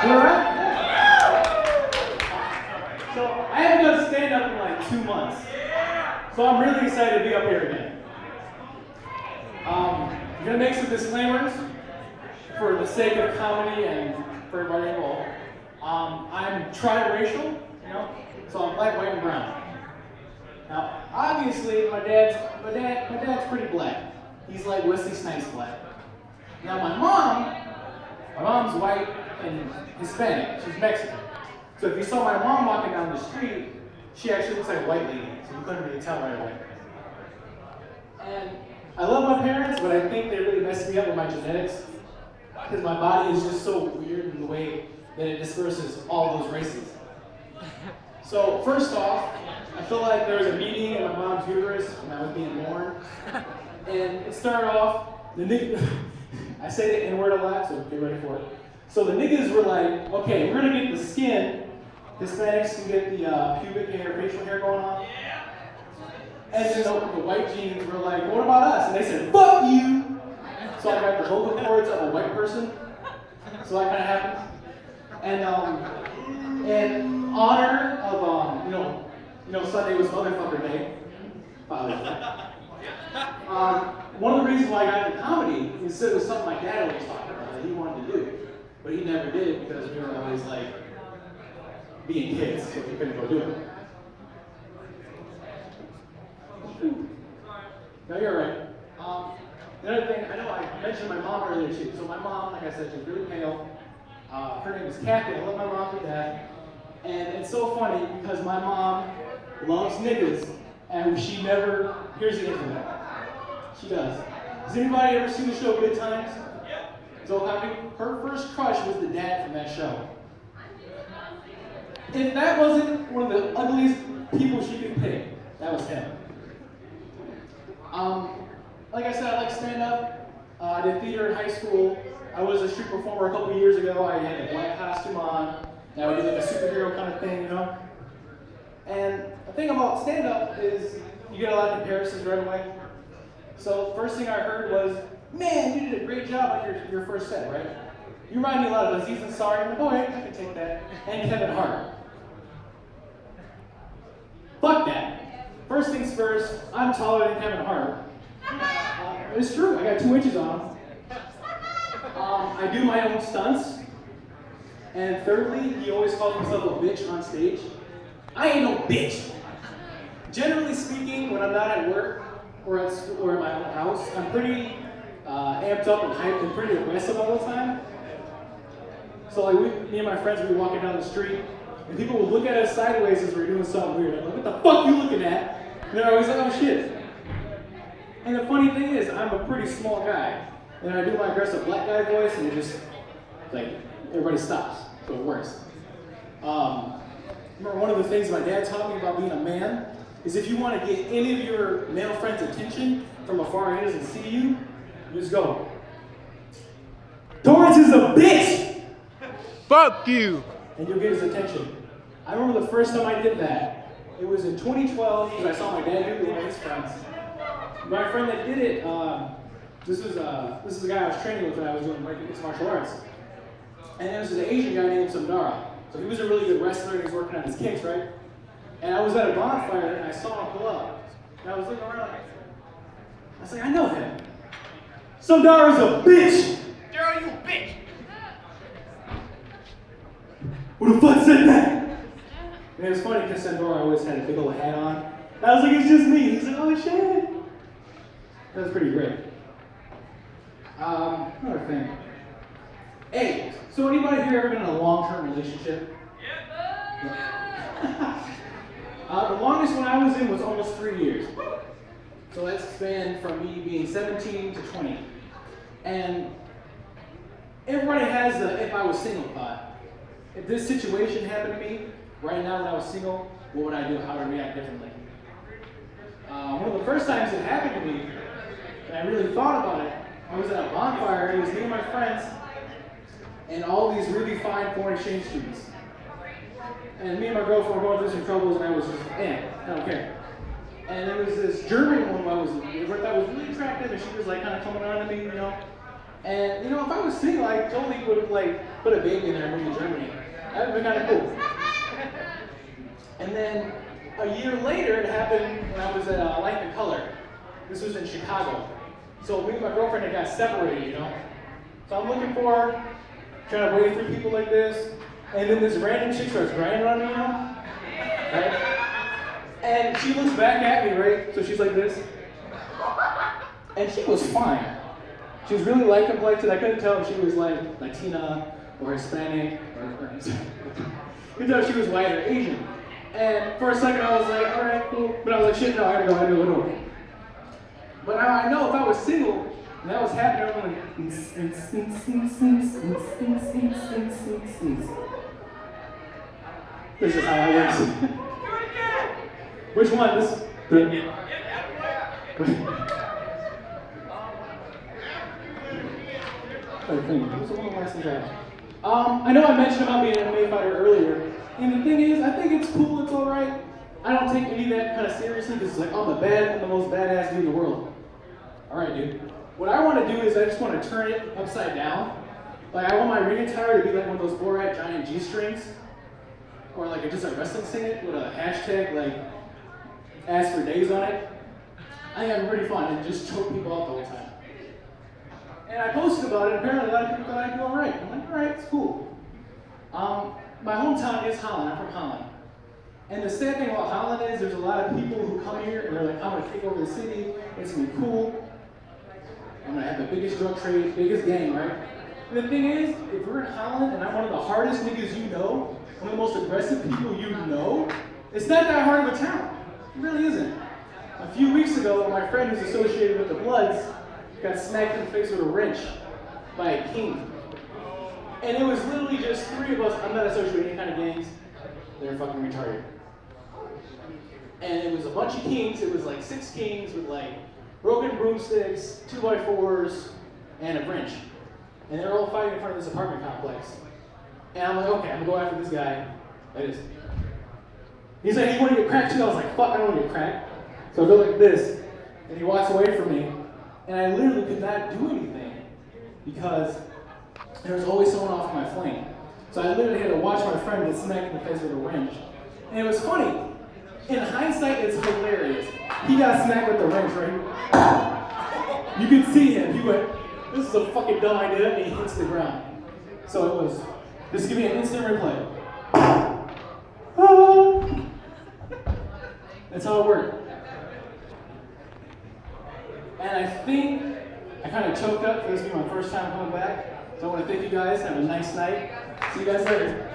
You alright? So I haven't done stand-up in like 2 months. So I'm really excited to be up here again. I'm gonna make some disclaimers for the sake of comedy and for everybody involved. I'm triracial, so I'm black, white, and brown. Now, obviously, my dad's pretty black. He's like Wesley Snipes black. Now, my mom's white and Hispanic. She's Mexican. So if you saw my mom walking down the street, she actually looks like a white lady, so you couldn't really tell right away. And I love my parents, but I think they really messed me up with my genetics, because my body is just so weird in the way that it disperses all those races. So first off, I feel like there was a meeting in my mom's uterus when I was being born, and it started off, the niggas, I say the N-word a lot, so get ready for it. So the niggas were like, okay, we're gonna get the skin, Hispanics can get the pubic hair, facial hair going on. And then the white genes were like, what about us? And they said, fuck you! So I got the vocal cords of a white person. So that kind of happened. And in honor of, Sunday was Motherfucker Day. Father's Day. One of the reasons why I got into comedy is it was something my dad always talked about that he wanted to do. But he never did because we were always like being kids, so we couldn't go do it. No, you're right. Another thing, I know I mentioned my mom earlier too. So my mom, like I said, she's really pale. Her name is Kathy. I love my mom to death. And it's so funny because my mom loves niggas, and she never hears the internet. She does. Has anybody ever seen the show Good Times? So her first crush was the dad from that show. If that wasn't one of the ugliest people she could pick, that was him. Like I said, I like stand-up. I did theater in high school. I was a street performer a couple years ago. I had a black costume on. Now I do like a superhero kind of thing, And the thing about stand-up is you get a lot of comparisons right away. So first thing I heard was, man, you did a great job on your first set, right? You remind me a lot of Aziz Ansari. I'm like, oh, I can take that. And Kevin Hart. Fuck that. First things first, I'm taller than Kevin Hart. It's true, I got 2 inches on him. I do my own stunts. And thirdly, he always calls himself a bitch on stage. I ain't no bitch. Generally speaking, when I'm not at work or at school or in my own house, I'm pretty amped up and hyped and pretty aggressive all the time. So like me and my friends would be walking down the street, and people would look at us sideways as we're doing something weird. I'm like, what the fuck you looking at? And they're always like, oh shit. And the funny thing is, I'm a pretty small guy. And I do my aggressive black guy voice, and it just, like, everybody stops. So it works. Remember one of the things my dad taught me about being a man is if you want to get any of your male friends' attention from afar and he doesn't see you, you just go, Torrance is a bitch! Fuck you! And you'll get his attention. I remember the first time I did that. It was in 2012 because I saw my dad do it with one of his friends. My friend that did it, this is the guy I was training with when I was doing mixed martial arts. And there was an Asian guy named Darrell. So he was a really good wrestler and he was working on his kicks, right? And I was at a bonfire and I saw him pull up. And I was looking around. I was like, I know him. Darrell's a bitch! Darrell, you bitch! Who the fuck said that? And it was funny because Darrell always had a big old hat on. And I was like, it's just me. He's like, oh shit. That was pretty great. Another thing. Hey, so anybody here ever been in a long-term relationship? Yeah. The longest one I was in was almost 3 years. So that spanned from me being 17 to 20. And everybody has the if I was single thought. If this situation happened to me right now when I was single, what would I do? How would I react differently? One of the first times it happened to me, and I really thought about it, I was at a bonfire, it was me and my friends, and all these really fine foreign exchange students. And me and my girlfriend were going through some troubles, and I was just, I don't care. And there was this German woman that was really attractive, and she was like kind of coming on to me, And you know, if I was single, I totally would have like put a baby in there and moved to Germany. That would have been kind of cool. And then a year later, it happened when I was at Light and Color. This was in Chicago. So me and my girlfriend had got separated, you know. So I'm looking for her, trying to wade through people like this, and then this random chick starts grinding on me, you know? Right? And she looks back at me, right? So she's like this. And she was fine. She was really light complected. I couldn't tell if she was like Latina or Hispanic or you could tell she was white or Asian. And for a second I was like, all right, cool. But I was like, shit, no, I gotta go. But now I know if I was single, and that was happening, I'm like, this is how that works. Which one? This? I know I mentioned about being an MMA fighter earlier, and the thing is, I think it's cool, it's alright. I don't take any of that kind of seriously because it's like, I'm the most badass dude in the world. Alright, dude. What I want to do is I just want to turn it upside down. Like, I want my ring attire to be like one of those Borat giant G-strings, or like just a wrestling singlet with a hashtag like ask for days on it. I think that'd be pretty fun and just choke people out the whole time. And I posted about it, apparently a lot of people thought I'd do alright. I'm like, alright, it's cool. My hometown is Holland, I'm from Holland. And the sad thing about Holland is there's a lot of people who come here and they're like, I'm gonna take over the city, it's gonna be cool. I'm gonna have the biggest drug trade, biggest gang, right? And the thing is, if we're in Holland and I'm one of the hardest niggas you know, one of the most aggressive people you know, it's not that hard of a town. It really isn't. A few weeks ago, my friend who's associated with the Bloods got smacked in the face with a wrench by a king. And it was literally just three of us. I'm not associated with any kind of gangs. They're fucking retarded. And it was a bunch of kings. It was like 6 kings with like broken broomsticks, 2x4s, and a wrench. And they were all fighting in front of this apartment complex. And I'm like, okay, I'm gonna go after this guy. That is. He said, you want to get cracked too? I was like, fuck, I don't want to get cracked. So I go like this, and he walks away from me. And I literally could not do anything because there was always someone off my flank. So I literally had to watch my friend get smacked in the face with a wrench. And it was funny. In hindsight, it's hilarious. He got smacked with the wrench, right? You could see him. He went, this is a fucking dumb idea, and he hits the ground. So it was, just give me an instant replay. That's how it worked. And I think I kind of choked up. This will be my first time coming back. So I want to thank you guys. Have a nice night. See you guys later.